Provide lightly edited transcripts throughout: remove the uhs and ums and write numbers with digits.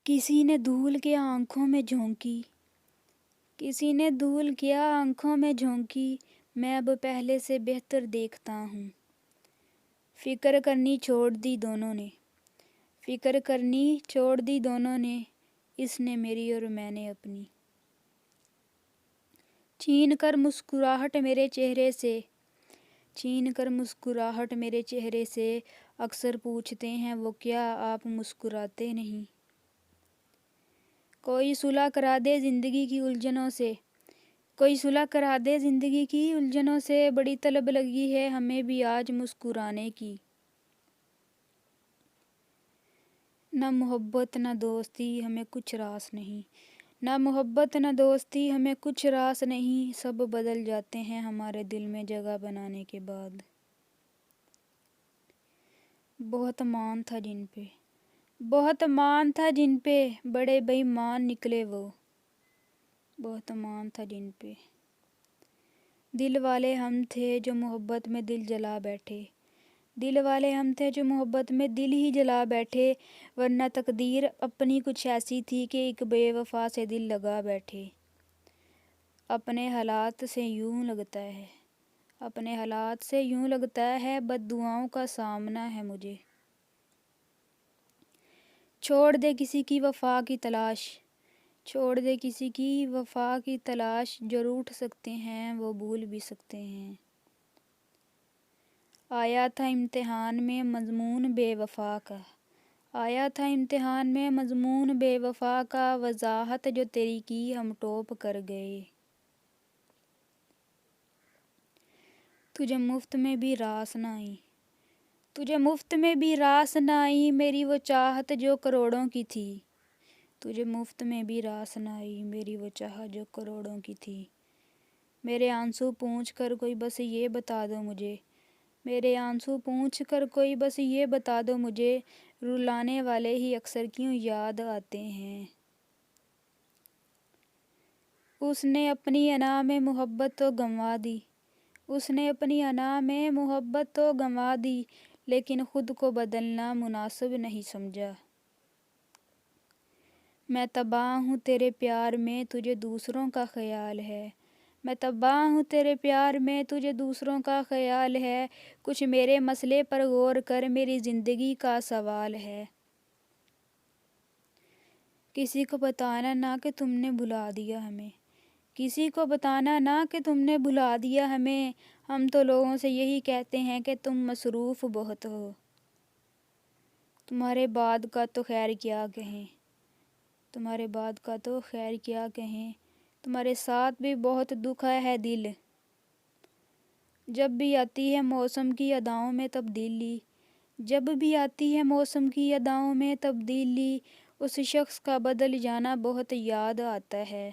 किसी ने धूल के आँखों में झोंकी, किसी ने धूल किया आँखों में झोंकी, मैं अब पहले से बेहतर देखता हूँ। फिक्र करनी छोड़ दी दोनों ने, फिक्र करनी छोड़ दी दोनों ने, इसने मेरी और मैंने अपनी। छीन कर मुस्कुराहट मेरे चेहरे से, छीन कर मुस्कुराहट मेरे चेहरे से, अक्सर पूछते हैं वो क्या आप मुस्कुराते नहीं। कोई सुलह करा दे ज़िंदगी की उलझनों से, कोई सुलह करा दे ज़िंदगी की उलझनों से, बड़ी तलब लगी है हमें भी आज मुस्कुराने की। न मोहब्बत न दोस्ती हमें कुछ रास नहीं, न मोहब्बत न दोस्ती हमें कुछ रास नहीं, सब बदल जाते हैं हमारे दिल में जगह बनाने के बाद। बहुत मान था जिन पे, बहुत मान था जिन पे, बड़े बेईमान निकले वो, बहुत मान था जिन पे। दिल वाले हम थे जो मोहब्बत में दिल जला बैठे, दिल वाले हम थे जो मोहब्बत में दिल ही जला बैठे, वरना तकदीर अपनी कुछ ऐसी थी कि एक बेवफा से दिल लगा बैठे। अपने हालात से यूं लगता है, अपने हालात से यूं लगता है बद्दुआओं का सामना है मुझे। छोड़ दे किसी की वफा की तलाश, छोड़ दे किसी की वफा की तलाश, जो रूठ सकते हैं वो भूल भी सकते हैं। आया था इम्तिहान में मज़मून बेवफा का, आया था इम्तिहान में मज़मून बेवफा का, वजाहत जो तेरी की हम टॉप कर गए। तुझे मुफ्त में भी रास न आई, तुझे मुफ्त में भी रास न आई, मेरी वो चाहत जो करोड़ों की थी। तुझे मुफ्त में भी रास न आई, मेरी वो चाहत जो करोड़ों की थी। मेरे आंसू पूंछ कर कोई बस ये बता दो मुझे, मेरे आंसू पूंछ कर कोई बस ये बता दो मुझे, रुलाने वाले ही अक्सर क्यों याद आते हैं। उसने अपनी अना में मोहब्बत तो गंवा दी, उसने अपनी अना में मोहब्बत तो गंवा दी, लेकिन खुद को बदलना मुनासिब नहीं समझा। मैं तबाह हूँ तेरे प्यार में, तुझे दूसरों का ख्याल है, मैं तबाह हूँ तेरे प्यार में, तुझे दूसरों का ख्याल है। कुछ मेरे मसले पर गौर कर, मेरी ज़िंदगी का सवाल है। किसी को बताना ना कि तुमने भुला दिया हमें, किसी को बताना ना कि तुमने भुला दिया हमें, हम तो लोगों से यही कहते हैं कि तुम मसरूफ़ बहुत हो। तुम्हारे बाद का तो खैर क्या कहें, तुम्हारे बाद का तो खैर क्या कहें, तुम्हारे साथ भी बहुत दुख है दिल। जब भी आती है मौसम की अदाओं में तब्दीली, जब भी आती है मौसम की अदाओं में तब्दीली, उस शख्स का बदल जाना बहुत याद आता है।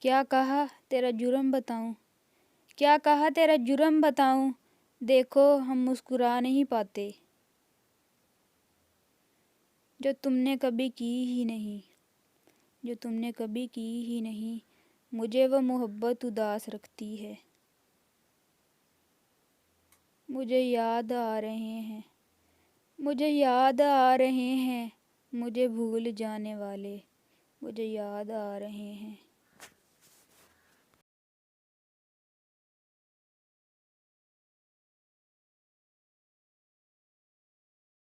क्या कहा तेरा जुर्म बताऊं, क्या कहा तेरा जुर्म बताऊं, देखो हम मुस्कुरा नहीं पाते। जो तुमने कभी की ही नहीं, जो तुमने कभी की ही नहीं, मुझे वो मोहब्बत उदास रखती है। मुझे याद आ रहे हैं, मुझे याद आ रहे हैं, मुझे भूल जाने वाले मुझे याद आ रहे हैं।